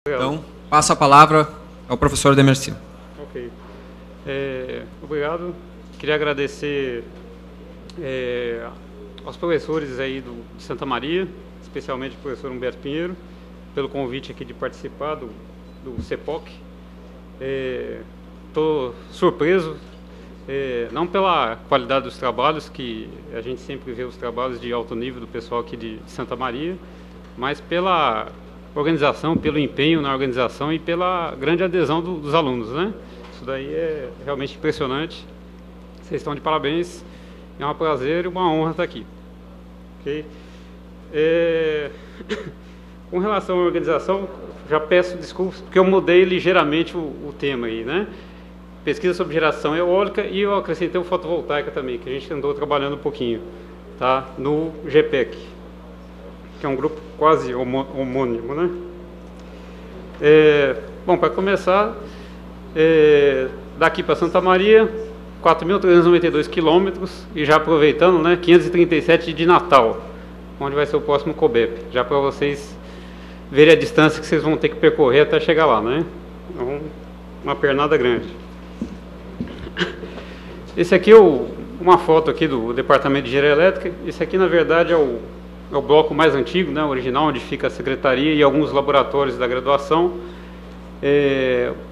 Então, passo a palavra ao professor Demercio. Ok. Obrigado. Queria agradecer aos professores aí de Santa Maria, especialmente o professor Humberto Pinheiro, pelo convite aqui de participar do CEPOC. Estou surpreso, não pela qualidade dos trabalhos, que a gente sempre vê os trabalhos de alto nível do pessoal aqui de Santa Maria, mas pela organização, pelo empenho na organização e pela grande adesão dos alunos, né? Isso daí é realmente impressionante. Vocês estão de parabéns. É um prazer e uma honra estar aqui. Okay? Com relação à organização, já peço desculpas porque eu mudei ligeiramente o tema aí, né? Pesquisa sobre geração eólica, e eu acrescentei o fotovoltaica também, que a gente andou trabalhando um pouquinho, tá? No GPEC, que é um grupo quase homônimo, né? Bom, para começar, daqui para Santa Maria, 4.392 quilômetros, e já aproveitando, né, 537 de Natal, onde vai ser o próximo COBEP, já para vocês verem a distância que vocês vão ter que percorrer até chegar lá, né? Então, uma pernada grande. Esse aqui é uma foto aqui do Departamento de Engenharia Elétrica. Esse aqui, na verdade, é o bloco mais antigo, né, original, onde fica a secretaria e alguns laboratórios da graduação.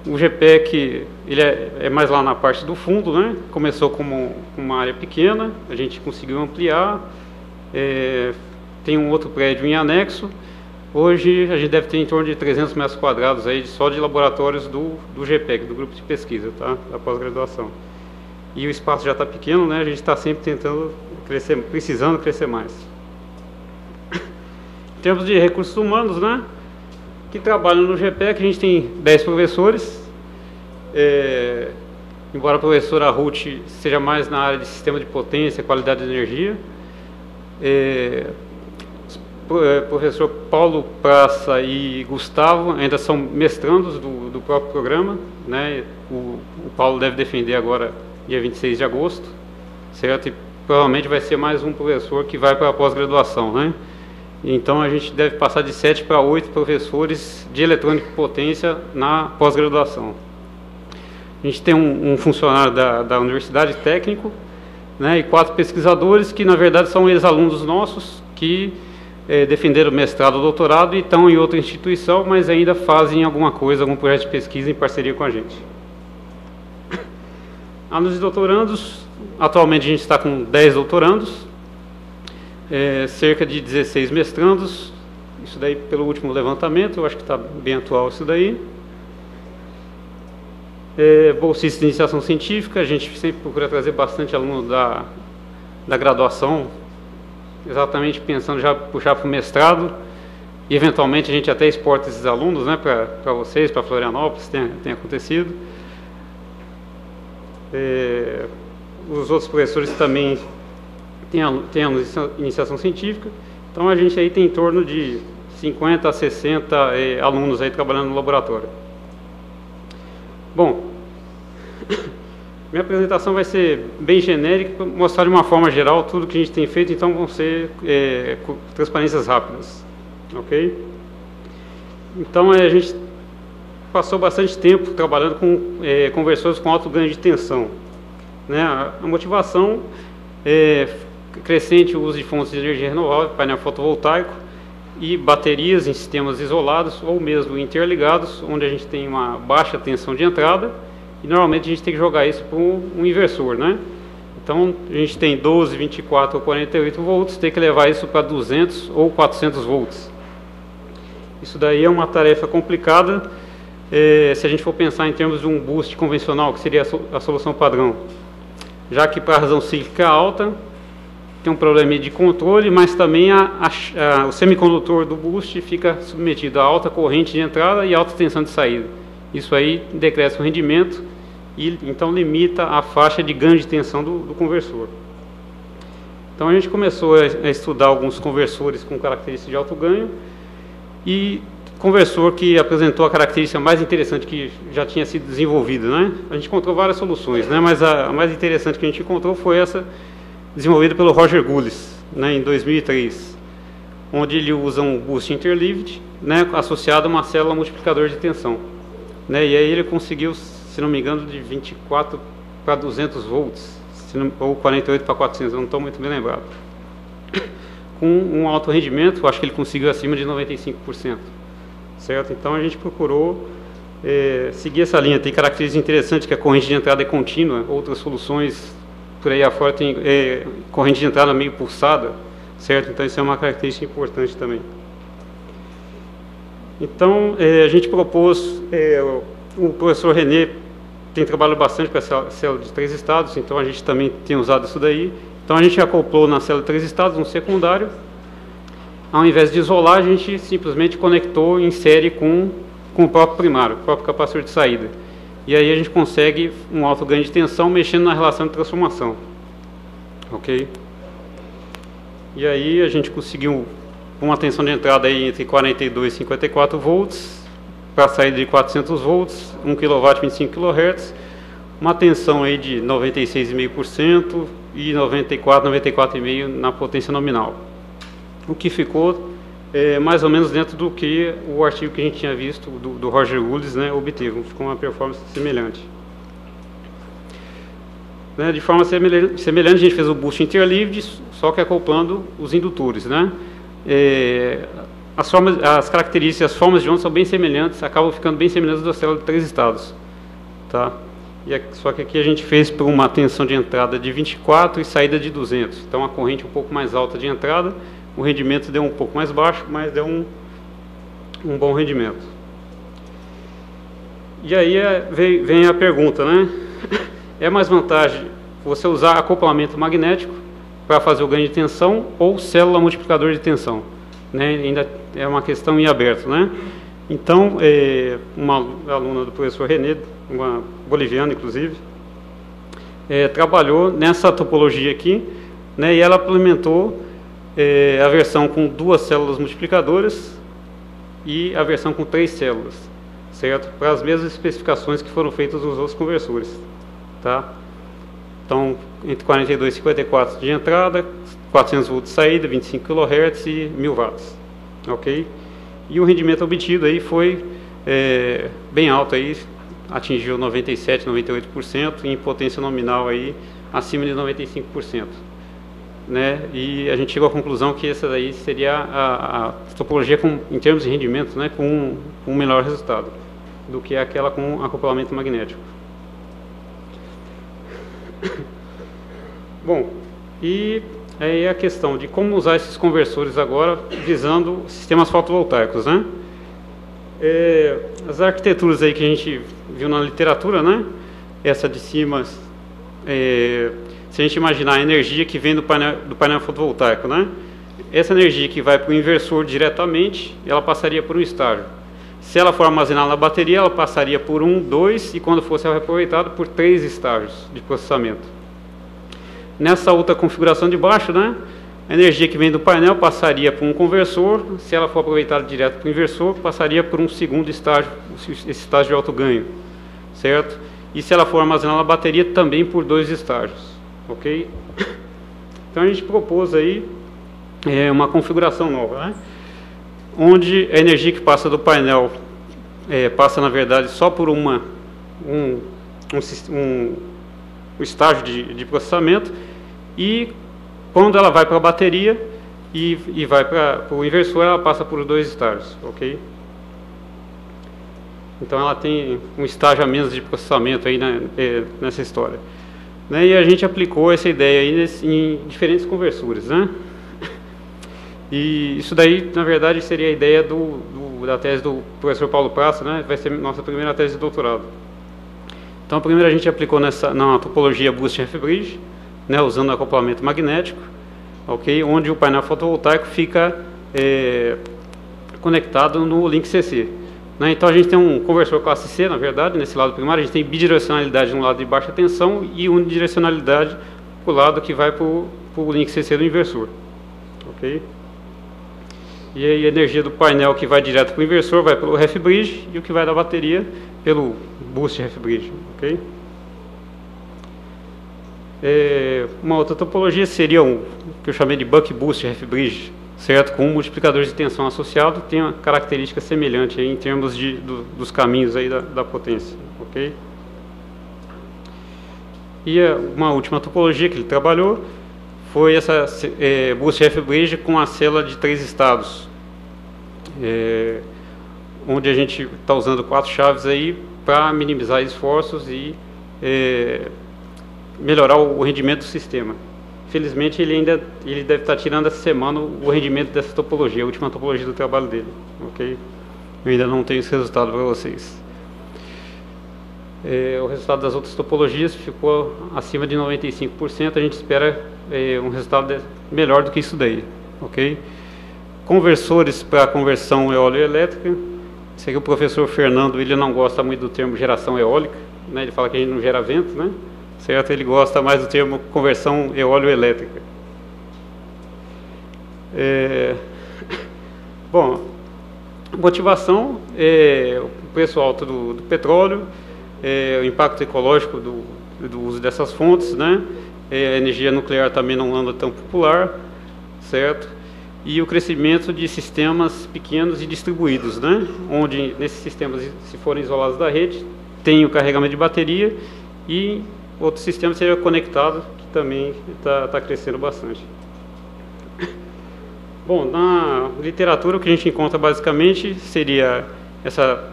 O GPEC, ele é mais lá na parte do fundo, né? Começou como uma área pequena, a gente conseguiu ampliar. Tem um outro prédio em anexo. Hoje a gente deve ter em torno de 300 metros quadrados aí só de laboratórios do GPEC, do grupo de pesquisa, tá? Da pós-graduação. E o espaço já está pequeno, né? A gente está sempre tentando crescer, precisando crescer mais. Em termos de recursos humanos, né, que trabalham no GPEC, a gente tem 10 professores. Embora a professora Ruth seja mais na área de sistema de potência, qualidade de energia, professor Paulo Praça e Gustavo ainda são mestrandos do próprio programa, né? O Paulo deve defender agora dia 26 de agosto, certo? E provavelmente vai ser mais um professor que vai para a pós-graduação, né? Então a gente deve passar de 7 para 8 professores de eletrônica e potência na pós-graduação. A gente tem um funcionário da universidade técnico, né, e 4 pesquisadores que na verdade são ex-alunos nossos que defenderam mestrado ou doutorado e estão em outra instituição, mas ainda fazem alguma coisa, algum projeto de pesquisa em parceria com a gente. Alunos e doutorandos, atualmente a gente está com 10 doutorandos, cerca de 16 mestrandos, isso daí pelo último levantamento, eu acho que está bem atual isso daí. Bolsistas de iniciação científica, a gente sempre procura trazer bastante aluno da graduação, exatamente pensando já puxar para o mestrado, e eventualmente a gente até exporta esses alunos, né, para vocês, para Florianópolis, tem acontecido. Os outros professores também têm alunos de iniciação científica, então a gente aí tem em torno de 50 a 60 alunos aí trabalhando no laboratório. Bom, minha apresentação vai ser bem genérica, para mostrar de uma forma geral tudo que a gente tem feito, então vão ser transparências rápidas, ok? Então a gente passou bastante tempo trabalhando com conversores com alto ganho de tensão, né? A motivação crescente o uso de fontes de energia renovável, painel fotovoltaico e baterias em sistemas isolados ou mesmo interligados, onde a gente tem uma baixa tensão de entrada e normalmente a gente tem que jogar isso para um inversor, né? Então a gente tem 12, 24 ou 48 volts, tem que levar isso para 200 ou 400 volts. Isso daí é uma tarefa complicada se a gente for pensar em termos de um boost convencional, que seria a solução padrão, já que para a razão cíclica alta tem um problema de controle, mas também o semicondutor do boost fica submetido a alta corrente de entrada e alta tensão de saída. Isso aí decresce o rendimento e então limita a faixa de ganho de tensão do conversor. Então a gente começou a estudar alguns conversores com características de alto ganho, e conversor que apresentou a característica mais interessante que já tinha sido desenvolvida, né? A gente encontrou várias soluções, né? Mas a mais interessante que a gente encontrou foi essa desenvolvida pelo Roger Gulis, né, em 2003, onde ele usa um boost interleaved, né, associado a uma célula multiplicador de tensão. Né, e aí ele conseguiu, se não me engano, de 24 para 200 volts, ou 48 para 400, eu não estou muito bem lembrado. Com um alto rendimento, eu acho que ele conseguiu acima de 95%. Certo? Então a gente procurou seguir essa linha. Tem características interessantes, que a corrente de entrada é contínua, outras soluções por aí afora tem corrente de entrada meio pulsada, certo? Então isso é uma característica importante também. Então a gente propôs, o professor René tem trabalhado bastante com essa célula de 3 estados, então a gente também tem usado isso daí. Então a gente acoplou na célula de 3 estados um secundário. Ao invés de isolar, a gente simplesmente conectou em série com o próprio primário, o próprio capacitor de saída. E aí a gente consegue um alto ganho de tensão mexendo na relação de transformação. Ok? E aí a gente conseguiu uma tensão de entrada aí entre 42 e 54 volts, para saída de 400 volts, 1 kW, 25 kHz, uma tensão aí de 96,5% e 94, 94,5% na potência nominal. O que ficou mais ou menos dentro do que o artigo que a gente tinha visto do Roger Woods, né, obteve. Ficou uma performance semelhante. Né, de forma semelhante, a gente fez o boost interleaved, só que acoplando os indutores. Né? As características, as formas de onda são bem semelhantes, acabam ficando bem semelhantes da célula de 3 estados. Tá? Só que aqui a gente fez por uma tensão de entrada de 24 e saída de 200. Então a corrente um pouco mais alta de entrada, o rendimento deu um pouco mais baixo, mas deu um bom rendimento. E aí vem a pergunta, né? É mais vantagem você usar acoplamento magnético para fazer o ganho de tensão ou célula multiplicador de tensão? Né? Ainda é uma questão em aberto, né? Então, uma aluna do professor René, uma boliviana inclusive, trabalhou nessa topologia aqui, né? E ela implementou a versão com 2 células multiplicadoras e a versão com 3 células, certo? Para as mesmas especificações que foram feitas nos outros conversores, tá? Então, entre 42 e 54 de entrada, 400 volts de saída, 25 kHz e 1000 watts, ok? E o rendimento obtido aí foi bem alto aí, atingiu 97, 98%, e em potência nominal aí acima de 95%. Né? E a gente chegou à conclusão que essa daí seria a topologia em termos de rendimento, né, com um melhor resultado do que aquela com acoplamento magnético. Bom, e aí a questão de como usar esses conversores agora visando sistemas fotovoltaicos, né? As arquiteturas aí que a gente viu na literatura, né? Essa de cima, se a gente imaginar a energia que vem do painel fotovoltaico, né? Essa energia que vai para o inversor diretamente, ela passaria por um estágio. Se ela for armazenada na bateria, ela passaria por 1, 2 e quando fosse reaproveitada por 3 estágios de processamento. Nessa outra configuração de baixo, né? A energia que vem do painel passaria por um conversor, se ela for aproveitada direto para o inversor, passaria por um segundo estágio, esse estágio de alto ganho, certo? E se ela for armazenada na bateria, também por 2 estágios, ok? Então a gente propôs aí uma configuração nova, né? Onde a energia que passa do painel passa, na verdade, só por um estágio de processamento, e quando ela vai para a bateria e vai para o inversor, ela passa por 2 estágios, ok? Então ela tem um estágio a menos de processamento aí nessa história. Né? E a gente aplicou essa ideia aí em diferentes conversores, né? E isso daí, na verdade, seria a ideia da tese do professor Paulo Praça, né? Vai ser nossa primeira tese de doutorado. Então, primeiro a gente aplicou na topologia Boost Half-Bridge, né, usando acoplamento magnético, ok? Onde o painel fotovoltaico fica conectado no link CC. Né? Então, a gente tem um conversor classe C, na verdade, nesse lado primário, a gente tem bidirecionalidade no lado de baixa tensão e unidirecionalidade para o lado que vai para o link CC do inversor, ok? E aí a energia do painel que vai direto para o inversor vai pelo half-bridge e o que vai da bateria pelo boost half-bridge, ok? Uma outra topologia seria que eu chamei de buck boost half-bridge, certo? Com um multiplicador de tensão associado, tem uma característica semelhante aí em termos dos caminhos aí da potência, ok? E uma última topologia que ele trabalhou foi essa Boost F-Bridge com a célula de 3 estados, onde a gente está usando 4 chaves aí para minimizar esforços e melhorar o rendimento do sistema. Felizmente ele deve estar tirando essa semana o rendimento dessa topologia, a última topologia do trabalho dele, ok? Eu ainda não tenho esse resultado para vocês. O resultado das outras topologias ficou acima de 95%, a gente espera um resultado melhor do que isso daí, ok? Conversores para conversão eólico-elétrica. Esse aqui o professor Fernando, ele não gosta muito do termo geração eólica, né? Ele fala que a gente não gera vento, né? Certo? Ele gosta mais do termo conversão eólio-elétrica. Bom, motivação, o preço alto do petróleo, o impacto ecológico do uso dessas fontes, né? A energia nuclear também não anda tão popular, certo? E o crescimento de sistemas pequenos e distribuídos, né? Onde nesses sistemas, se forem isolados da rede, tem o carregamento de bateria e outro sistema seria conectado, que também está crescendo bastante. Bom, na literatura o que a gente encontra basicamente seria essa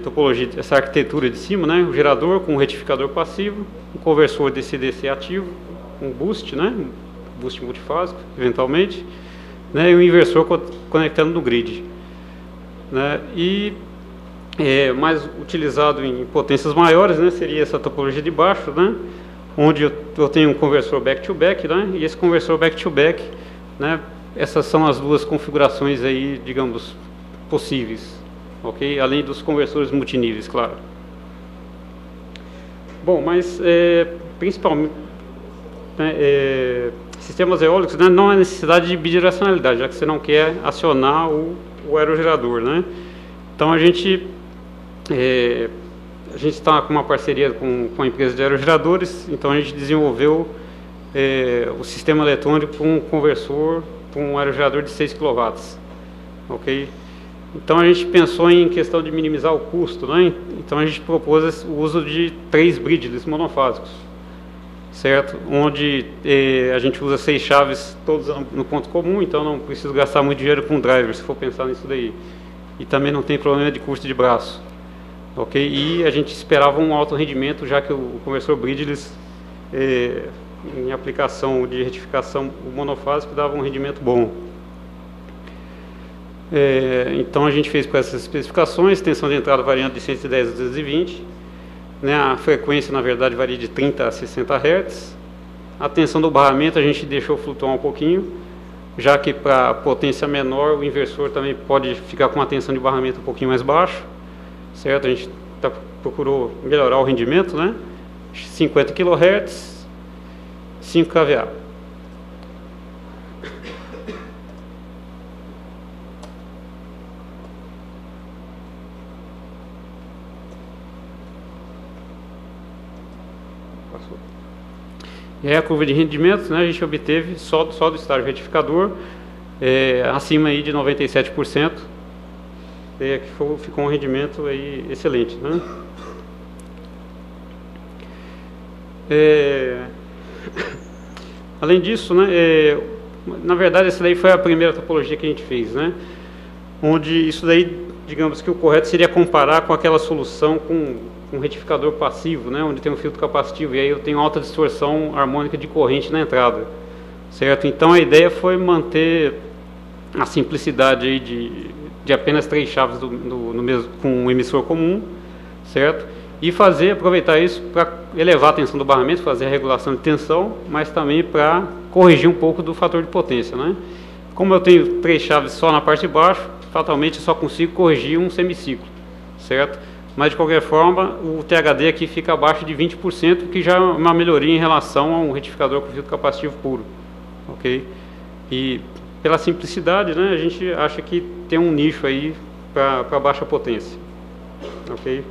topologia, essa arquitetura de cima, né? O gerador com um retificador passivo, um conversor DC-DC ativo, um boost, né? Boost multifásico, eventualmente, né? E um inversor conectando no grid, né? E mais utilizado em potências maiores, né? Seria essa topologia de baixo, né? Onde eu tenho um conversor back-to-back, né? E esse conversor back-to-back, né? Essas são as duas configurações aí, digamos, possíveis, ok? Além dos conversores multiníveis, claro. Bom, mas principalmente sistemas eólicos, né, não há necessidade de bidirecionalidade, já que você não quer acionar o aerogerador, né? Então a gente está com uma parceria com a empresa de aerogeradores, então a gente desenvolveu o sistema eletrônico com um conversor com um aerogerador de 6 kW, ok? Então a gente pensou em questão de minimizar o custo, né? Então a gente propôs o uso de 3 bridges monofásicos, certo? Onde a gente usa 6 chaves todos no ponto comum, então não preciso gastar muito dinheiro com driver, se for pensar nisso daí. E também não tem problema de custo de braço, ok? E a gente esperava um alto rendimento, já que o conversor bridgeless, em aplicação de retificação monofásico, dava um rendimento bom. Então a gente fez com essas especificações, tensão de entrada variando de 110 a 220, né? A frequência na verdade varia de 30 a 60 Hz. A tensão do barramento a gente deixou flutuar um pouquinho, já que para potência menor o inversor também pode ficar com uma tensão de barramento um pouquinho mais baixo, certo? A gente procurou melhorar o rendimento, né? 50 kHz, 5 kVA. E aí a curva de rendimento, né, a gente obteve só do estágio retificador, acima aí de 97%, que ficou um rendimento aí excelente, né? Além disso, né, na verdade essa daí foi a primeira topologia que a gente fez, né? Onde isso daí, digamos que o correto seria comparar com aquela solução com um retificador passivo, né, onde tem um filtro capacitivo, e aí eu tenho alta distorção harmônica de corrente na entrada, certo? Então a ideia foi manter a simplicidade aí de apenas 3 chaves com um emissor comum, certo? E aproveitar isso para elevar a tensão do barramento, fazer a regulação de tensão, mas também para corrigir um pouco do fator de potência, né? Como eu tenho 3 chaves só na parte de baixo, fatalmente eu só consigo corrigir um semiciclo, certo? Mas de qualquer forma, o THD aqui fica abaixo de 20%, que já é uma melhoria em relação a um retificador com filtro capacitivo puro, ok? E pela simplicidade, né, a gente acha que tem um nicho aí para baixa potência, ok?